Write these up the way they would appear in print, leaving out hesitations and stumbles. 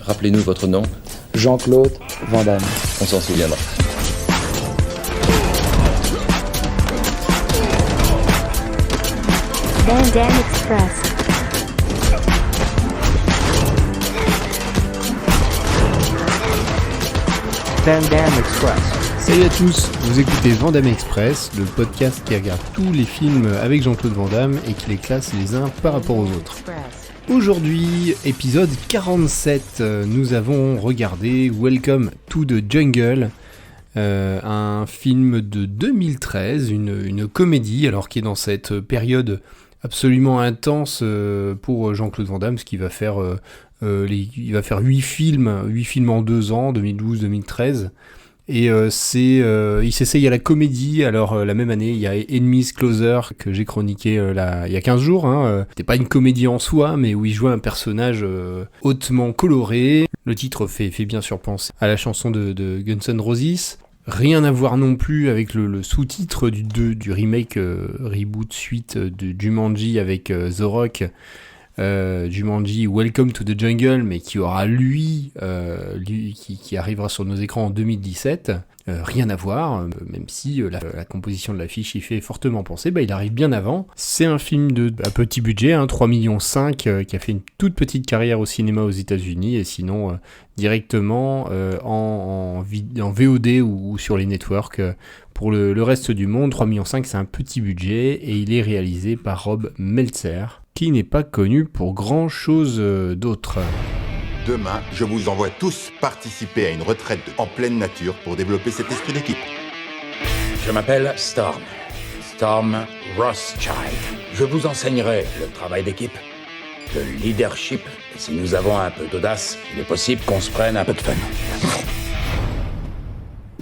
Rappelez-nous votre nom. Jean-Claude Van Damme. On s'en souviendra. Van Damme Express. Van Damme Express. Salut à tous, vous écoutez Van Damme Express, le podcast qui regarde tous les films avec Jean-Claude Van Damme et qui les classe les uns par rapport aux autres. Aujourd'hui, épisode 47, nous avons regardé Welcome to the Jungle, un film de 2013, une comédie, alors qui est dans cette période absolument intense pour Jean-Claude Van Damme, ce qui va faire, il va faire 8 films en 2 ans, 2012-2013. Et il s'essaye à la comédie. Alors la même année, il y a Enemies Closer que j'ai chroniqué il y a 15 jours. C'était pas une comédie en soi, mais où il jouait un personnage hautement coloré. Le titre fait bien sûr penser à la chanson de Guns N' Roses. Rien à voir non plus avec le sous-titre du remake reboot suite de Jumanji avec The Rock. Jumanji Welcome to the Jungle, mais qui aura lui qui arrivera sur nos écrans en 2017. Rien à voir, même si la composition de l'affiche y fait fortement penser, il arrive bien avant. C'est un film à petit budget, 3,5 millions, qui a fait une toute petite carrière au cinéma aux États-Unis, et sinon directement en VOD ou sur les networks. Pour le reste du monde, 3,5 millions, c'est un petit budget, et il est réalisé par Rob Meltzer, qui n'est pas connu pour grand-chose d'autre. Demain, je vous envoie tous participer à une retraite en pleine nature pour développer cet esprit d'équipe. Je m'appelle Storm Rothschild. Je vous enseignerai le travail d'équipe, le leadership, et si nous avons un peu d'audace, il est possible qu'on se prenne un peu de fun.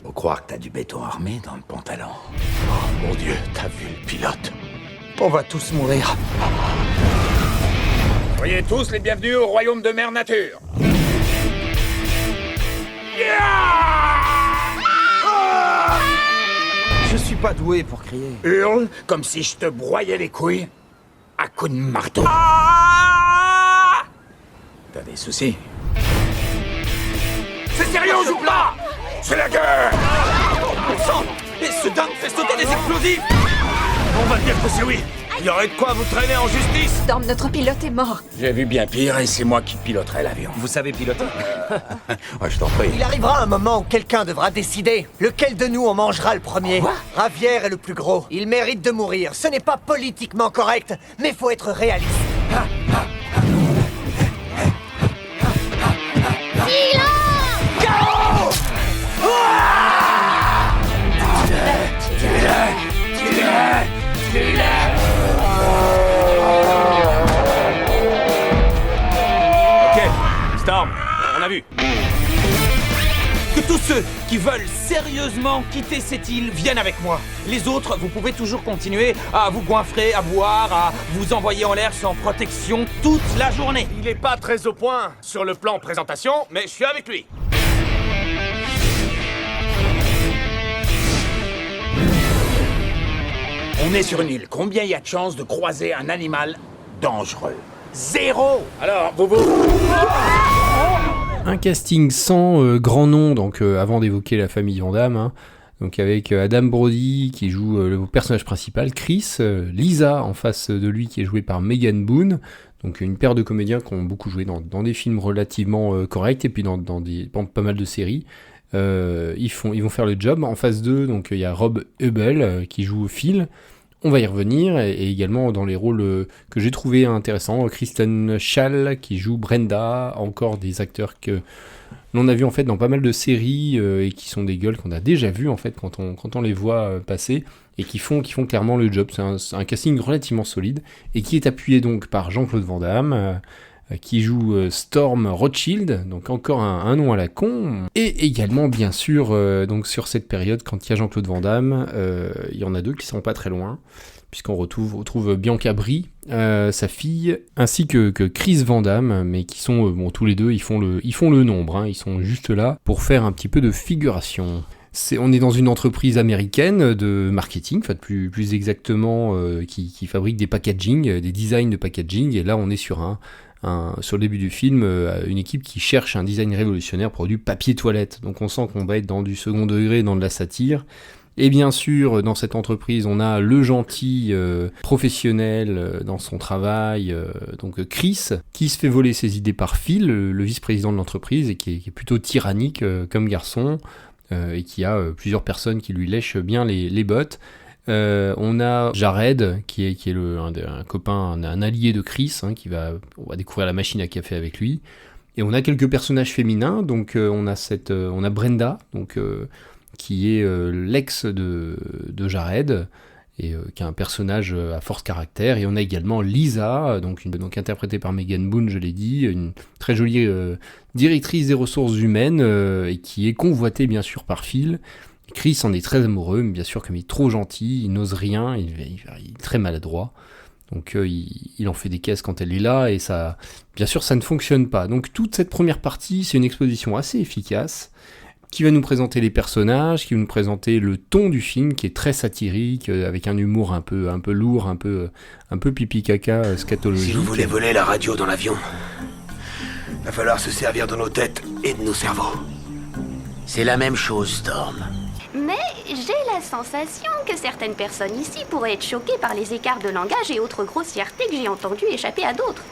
Faut croire que t'as du béton armé dans le pantalon. Oh mon Dieu, t'as vu le pilote? On va tous mourir. Soyez tous les bienvenus au royaume de Mère Nature. Je suis pas doué pour crier. Hurle comme si je te broyais les couilles à coups de marteau. T'as des soucis? C'est sérieux, on joue pas! C'est la guerre! Sang! Et ce dingue fait sauter des explosifs! On va dire que c'est oui! Il y aurait de quoi vous traîner en justice! Storm, notre pilote est mort. J'ai vu bien pire et c'est moi qui piloterai l'avion. Vous savez piloter? Ouais, je t'en prie. Il arrivera un moment où quelqu'un devra décider. Lequel de nous on mangera le premier? Quoi? Ravière est le plus gros. Il mérite de mourir. Ce n'est pas politiquement correct, mais faut être réaliste. Ok, Storm, on a vu. Que tous ceux qui veulent sérieusement quitter cette île viennent avec moi. Les autres, vous pouvez toujours continuer à vous goinfrer, à boire, à vous envoyer en l'air sans protection toute la journée. Il est pas très au point sur le plan présentation, mais je suis avec lui. On est sur une île. Combien y a de chances de croiser un animal dangereux? 0! Alors, vous... Un casting sans grand nom, donc avant d'évoquer la famille Van Damme, donc avec Adam Brody qui joue le personnage principal, Chris, Lisa en face de lui qui est jouée par Megan Boone, donc une paire de comédiens qui ont beaucoup joué dans des films relativement corrects et puis dans pas mal de séries. Ils vont faire le job. En face d'eux, donc il y a Rob Huebel qui joue Phil. On va y revenir, et également dans les rôles que j'ai trouvé intéressants, Kristen Schaal qui joue Brenda, encore des acteurs que l'on a vu en fait dans pas mal de séries et qui sont des gueules qu'on a déjà vues en fait quand on les voit passer, et qui font clairement le job. C'est un casting relativement solide et qui est appuyé donc par Jean-Claude Van Damme, qui joue Storm Rothschild, donc encore un nom à la con, et également bien sûr donc sur cette période quand il y a Jean-Claude Van Damme, il y en a deux qui sont pas très loin, puisqu'on retrouve Bianca Brie, sa fille, ainsi que Chris Van Damme, mais qui sont tous les deux ils font le nombre, ils sont juste là pour faire un petit peu de figuration. On est dans une entreprise américaine de marketing, enfin plus exactement, qui fabrique des packaging, des designs de packaging, et là on est sur un sur le début du film, une équipe qui cherche un design révolutionnaire pour du papier toilette. Donc on sent qu'on va être dans du second degré, dans de la satire. Et bien sûr, dans cette entreprise, on a le gentil professionnel dans son travail, donc Chris, qui se fait voler ses idées par Phil, le vice-président de l'entreprise, et qui est plutôt tyrannique comme garçon, et qui a plusieurs personnes qui lui lèchent bien les bottes. On a Jared, qui est un copain, un allié de Chris, hein, on va découvrir la machine à café avec lui. Et on a quelques personnages féminins, donc on a Brenda, donc qui est l'ex de Jared, et qui est un personnage à force caractère. Et on a également Lisa, donc interprétée par Megan Boone, je l'ai dit, une très jolie directrice des ressources humaines, et qui est convoitée bien sûr par Phil. Chris en est très amoureux, mais bien sûr comme il est trop gentil, il n'ose rien, il est très maladroit. Donc il en fait des caisses quand elle est là, et ça, bien sûr ça ne fonctionne pas. Donc toute cette première partie, c'est une exposition assez efficace, qui va nous présenter les personnages, qui va nous présenter le ton du film, qui est très satirique, avec un humour un peu lourd, un peu pipi caca, scatologique. Si vous voulez voler la radio dans l'avion, va falloir se servir de nos têtes et de nos cerveaux. C'est la même chose, Storm. Mais j'ai la sensation que certaines personnes ici pourraient être choquées par les écarts de langage et autres grossièretés que j'ai entendues échapper à d'autres.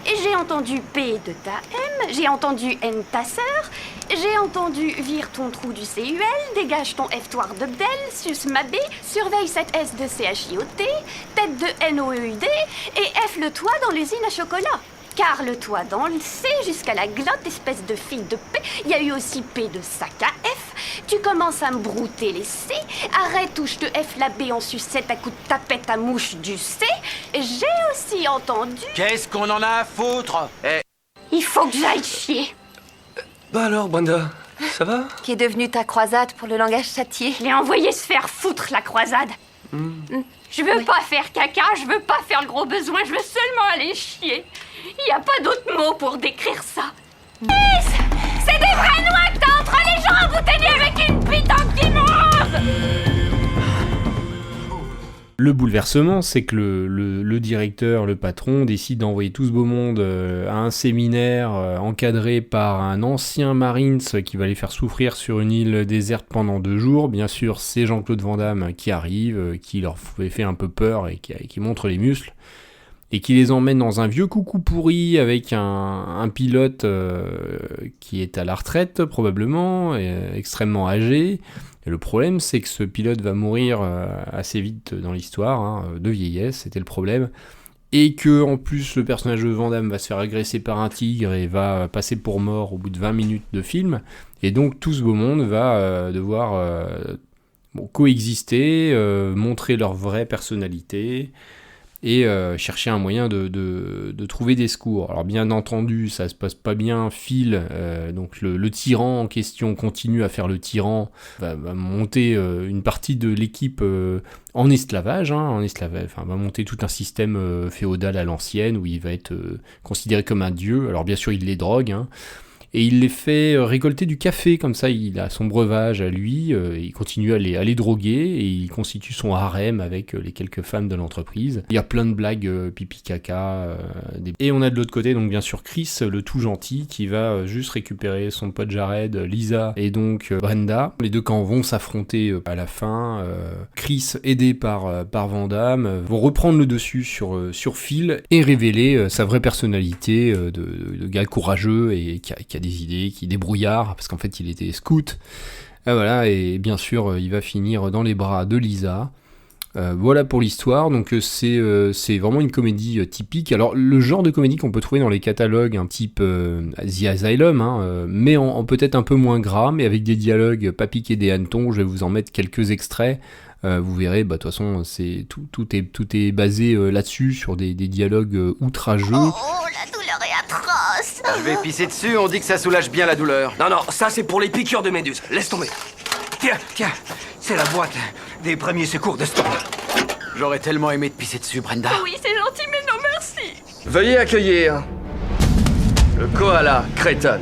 Et j'ai entendu P de ta M, j'ai entendu N ta sœur, j'ai entendu vire ton trou du CUL, dégage ton F-toire de Bdel, suce ma B, surveille cette S de CHIOT, tête de NOEUD et F le toit dans l'usine à chocolat. Car le toit dans le C jusqu'à la glotte, espèce de fille de P, il y a eu aussi P de sac à F. Tu commences à me brouter les C, arrête touche de F la B en sucette à coup de tapette à mouche du C. J'ai aussi entendu... Qu'est-ce qu'on en a à foutre? Il faut que j'aille chier. Bah alors, Brenda, ça va? Qui est devenue ta croisade pour le langage châtié? Je l'ai envoyé se faire foutre, la croisade. Je veux pas faire caca, je veux pas faire le gros besoin, je veux seulement aller chier. Y a pas d'autre mot pour décrire ça. C'est des vrais noix que t'as entre les gens embouteillés avec une bite anti-monde. Le bouleversement, c'est que le directeur, le patron, décide d'envoyer tout ce beau monde à un séminaire encadré par un ancien Marines qui va les faire souffrir sur une île déserte pendant 2 jours. Bien sûr, c'est Jean-Claude Van Damme qui arrive, qui leur fait un peu peur et qui montre les muscles, et qui les emmène dans un vieux coucou pourri avec un pilote qui est à la retraite probablement, extrêmement âgé. Et le problème, c'est que ce pilote va mourir assez vite dans l'histoire, de vieillesse, c'était le problème. Et que en plus, le personnage de Van Damme va se faire agresser par un tigre et va passer pour mort au bout de 20 minutes de film. Et donc tout ce beau monde va devoir coexister, montrer leur vraie personnalité, et chercher un moyen de trouver des secours. Alors bien entendu, ça se passe pas bien. Phil, donc le tyran en question, continue à faire le tyran, va monter une partie de l'équipe en esclavage, va monter tout un système féodal à l'ancienne, où il va être considéré comme un dieu. Alors bien sûr, il les drogue, et il les fait récolter du café, comme ça il a son breuvage à lui, il continue à les droguer, et il constitue son harem avec les quelques femmes de l'entreprise. Il y a plein de blagues pipi caca, et on a de l'autre côté donc bien sûr Chris, le tout gentil, qui va juste récupérer son pote Jared, Lisa et donc Brenda. Les deux camps vont s'affronter à la fin. Chris, aidé par Van Damme, vont reprendre le dessus sur Phil et révéler sa vraie personnalité de gars courageux et qui a des idées, qui est débrouillard, parce qu'en fait il était scout. Et bien sûr il va finir dans les bras de Lisa. Voilà pour l'histoire. Donc c'est vraiment une comédie typique. Alors le genre de comédie qu'on peut trouver dans les catalogues, un type The Asylum, mais en peut-être un peu moins gras, mais avec des dialogues pas piqués des hannetons. Je vais vous en mettre quelques extraits. Vous verrez, de toute façon, tout est basé là-dessus, sur des dialogues outrageux. Oh, la douleur est atroce. Je vais pisser dessus, on dit que ça soulage bien la douleur. Non, ça c'est pour les piqûres de méduses. Laisse tomber. Tiens, c'est la boîte des premiers secours de Storm. J'aurais tellement aimé te pisser dessus, Brenda. Oui, c'est gentil, mais non merci. Veuillez accueillir le koala Creighton.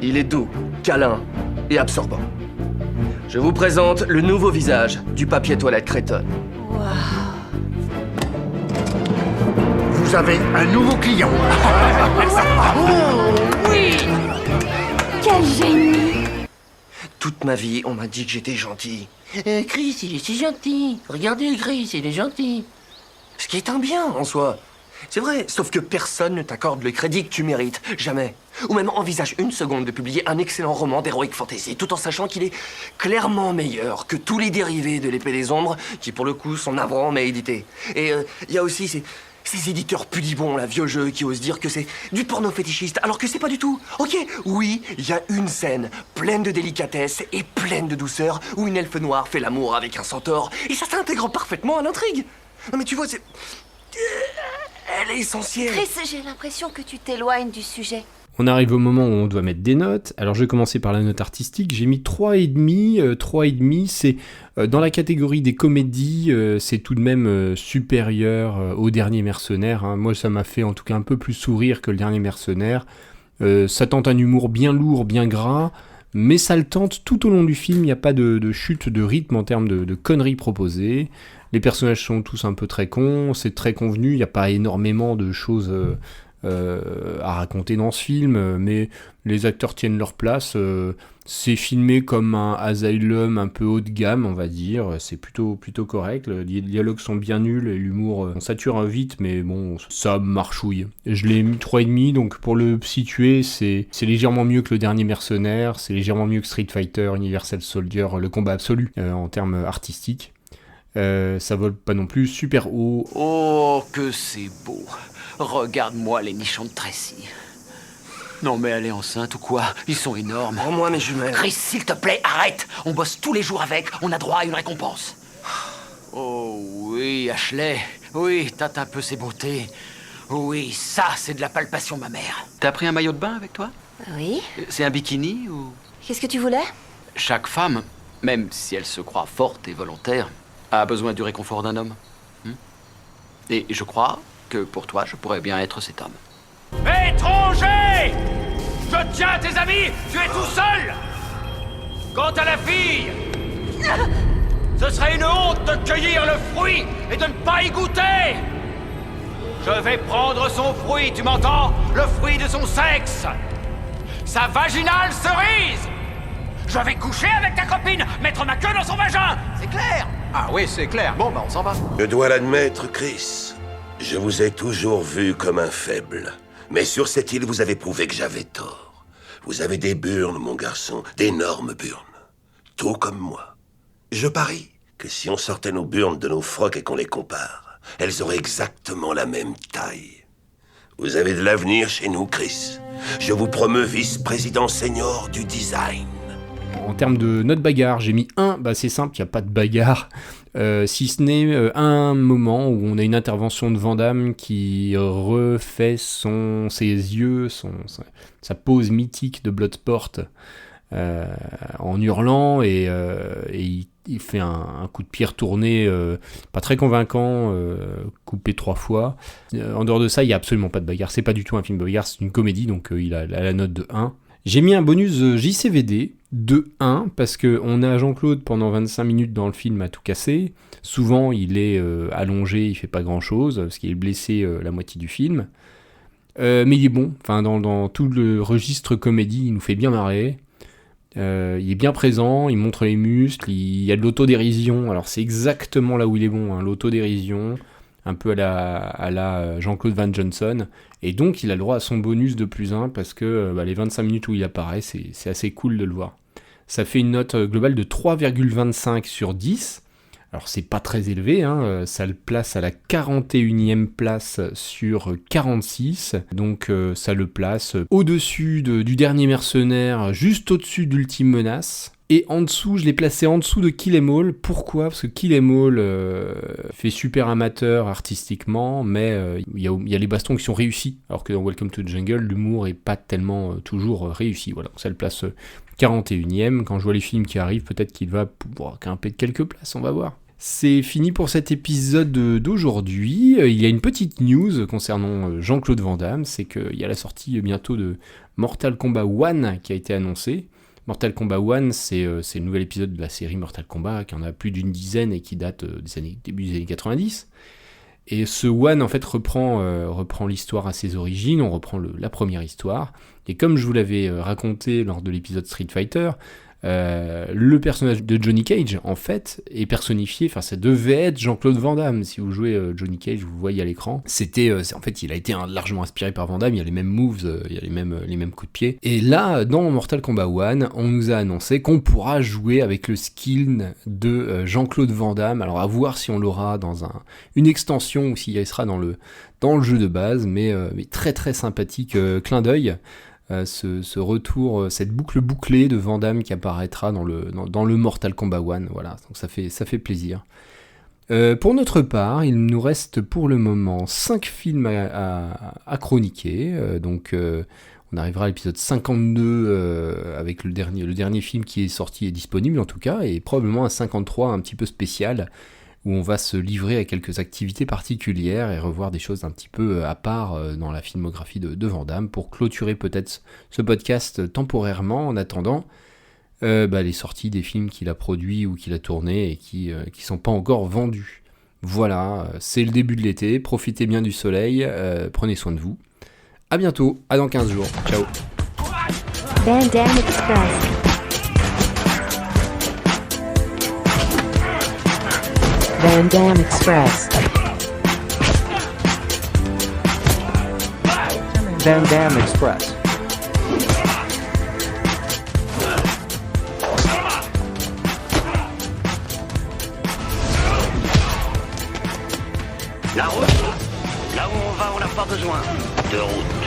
Il est doux, câlin et absorbant. Je vous présente le nouveau visage du papier toilette Creighton. Waouh. Vous vous avez un nouveau client. Oui. Quel génie. Toute ma vie, on m'a dit que j'étais gentil. Chris, il est si gentil. Regardez, Chris, il est gentil. Ce qui est un bien, en soi. C'est vrai, sauf que personne ne t'accorde le crédit que tu mérites. Jamais. Ou même envisage une seconde de publier un excellent roman d'heroic fantasy, tout en sachant qu'il est clairement meilleur que tous les dérivés de l'épée des ombres, qui pour le coup sont navrants mais édités. Et il y a aussi ces éditeurs pudibons, là, vieux jeux, qui osent dire que c'est du porno fétichiste, alors que c'est pas du tout. Ok, oui, il y a une scène pleine de délicatesse et pleine de douceur où une elfe noire fait l'amour avec un centaure, et ça s'intègre parfaitement à l'intrigue. Non mais tu vois, elle est essentielle. Chris, j'ai l'impression que tu t'éloignes du sujet. On arrive au moment où on doit mettre des notes. Alors je vais commencer par la note artistique. J'ai mis 3,5. 3,5, c'est dans la catégorie des comédies, c'est tout de même supérieur au Dernier Mercenaire. Hein. Moi ça m'a fait en tout cas un peu plus sourire que le Dernier Mercenaire. Ça tente un humour bien lourd, bien gras, mais ça le tente tout au long du film. Il n'y a pas de chute de rythme en termes de conneries proposées. Les personnages sont tous un peu très cons, c'est très convenu, il n'y a pas énormément de choses à raconter dans ce film, mais les acteurs tiennent leur place. C'est filmé comme un Asylum un peu haut de gamme, on va dire. C'est plutôt correct. Les dialogues sont bien nuls et l'humour, on sature vite, mais bon, ça marchouille. Je l'ai mis 3,5, donc pour le situer, c'est légèrement mieux que le Dernier Mercenaire, c'est légèrement mieux que Street Fighter, Universal Soldier, le combat absolu en termes artistiques. Ça vole pas non plus super haut. Oh, que c'est beau. Regarde-moi les nichons de Tracy. Non mais elle est enceinte ou quoi? Ils sont énormes. Oh, moi mes jumelles. Chris, s'il te plaît, arrête. On bosse tous les jours avec, on a droit à une récompense. Oh oui, Ashley. Oui, tâte un peu ses beautés. Oui, ça, c'est de la palpation, ma mère. T'as pris un maillot de bain avec toi? Oui. C'est un bikini ou... Qu'est-ce que tu voulais? Chaque femme, même si elle se croit forte et volontaire, a besoin du réconfort d'un homme. Et je crois que pour toi, je pourrais bien être cet homme. Étranger! Je tiens tes amis, tu es tout seul! Quant à la fille, ce serait une honte de cueillir le fruit et de ne pas y goûter! Je vais prendre son fruit, tu m'entends? Le fruit de son sexe! Sa vaginale cerise! Je vais coucher avec ta copine, mettre ma queue dans son vagin! C'est clair? Ah oui, c'est clair. Bon, on s'en va. Je dois l'admettre, Chris. Je vous ai toujours vu comme un faible. Mais sur cette île, vous avez prouvé que j'avais tort. Vous avez des burnes, mon garçon, d'énormes burnes. Tout comme moi. Je parie que si on sortait nos burnes de nos frocs et qu'on les compare, elles auraient exactement la même taille. Vous avez de l'avenir chez nous, Chris. Je vous promeus vice-président senior du design. En termes de note bagarre, j'ai mis 1, c'est simple, il n'y a pas de bagarre, si ce n'est un moment où on a une intervention de Van Damme qui refait ses yeux, sa pose mythique de Bloodsport en hurlant, et il fait un coup de pied retourné, pas très convaincant, coupé 3 fois. En dehors de ça, il n'y a absolument pas de bagarre, c'est pas du tout un film de bagarre, c'est une comédie, donc il a la note de 1. J'ai mis un bonus JCVD de 1 parce qu'on a Jean-Claude pendant 25 minutes dans le film à tout casser. Souvent, il est allongé, il fait pas grand-chose parce qu'il est blessé la moitié du film. Mais il est bon. Enfin, dans tout le registre comédie, il nous fait bien marrer. Il est bien présent, il montre les muscles, il y a de l'autodérision. Alors, c'est exactement là où il est bon, hein, l'autodérision. Un peu à la Jean-Claude Van Johnson, et donc il a le droit à son bonus de +1 parce que les 25 minutes où il apparaît, c'est assez cool de le voir. Ça fait une note globale de 3,25 sur 10, alors c'est pas très élevé, hein, ça le place à la 41e place sur 46, donc ça le place au-dessus du Dernier Mercenaire, juste au-dessus d'Ultime Menace. Et en dessous, je l'ai placé en dessous de Kill 'Em All. Pourquoi? Parce que Kill 'Em All fait super amateur artistiquement, mais il y a les bastons qui sont réussis. Alors que dans Welcome to the Jungle, l'humour est pas tellement toujours réussi. Voilà, donc ça le place 41e. Quand je vois les films qui arrivent, peut-être qu'il va pouvoir grimper de quelques places, on va voir. C'est fini pour cet épisode d'aujourd'hui. Il y a une petite news concernant Jean-Claude Van Damme, c'est qu'il y a la sortie bientôt de Mortal Kombat 1 qui a été annoncée. Mortal Kombat 1, c'est le nouvel épisode de la série Mortal Kombat, qui en a plus d'une dizaine et qui date début des années 90. Et ce One en fait reprend l'histoire à ses origines, on reprend la première histoire, et comme je vous l'avais raconté lors de l'épisode Street Fighter, le personnage de Johnny Cage en fait est personnifié, enfin ça devait être Jean-Claude Van Damme. Si vous jouez Johnny Cage, vous voyez à l'écran, en fait il a été largement inspiré par Van Damme, il y a les mêmes moves, il y a les mêmes coups de pied. Et là dans Mortal Kombat 1, on nous a annoncé qu'on pourra jouer avec le skill de Jean-Claude Van Damme. Alors à voir si on l'aura dans une extension ou s'il sera dans le jeu de base, mais très très sympathique clin d'œil. Ce retour, cette boucle bouclée de Van Damme qui apparaîtra dans le Mortal Kombat 1, voilà, donc ça fait plaisir. Pour notre part, il nous reste pour le moment 5 films à chroniquer, donc on arrivera à l'épisode 52 avec le dernier film qui est sorti et disponible en tout cas, et probablement un 53 un petit peu spécial, où on va se livrer à quelques activités particulières et revoir des choses un petit peu à part dans la filmographie de Van Damme, pour clôturer peut-être ce podcast temporairement en attendant les sorties des films qu'il a produits ou qu'il a tournés et qui sont pas encore vendus. Voilà, c'est le début de l'été, profitez bien du soleil, prenez soin de vous. À bientôt, à dans 15 jours, ciao. Van Damme Express. Van Damme Express. Van Damme Express. La route. Là où on va, on n'a pas besoin de route.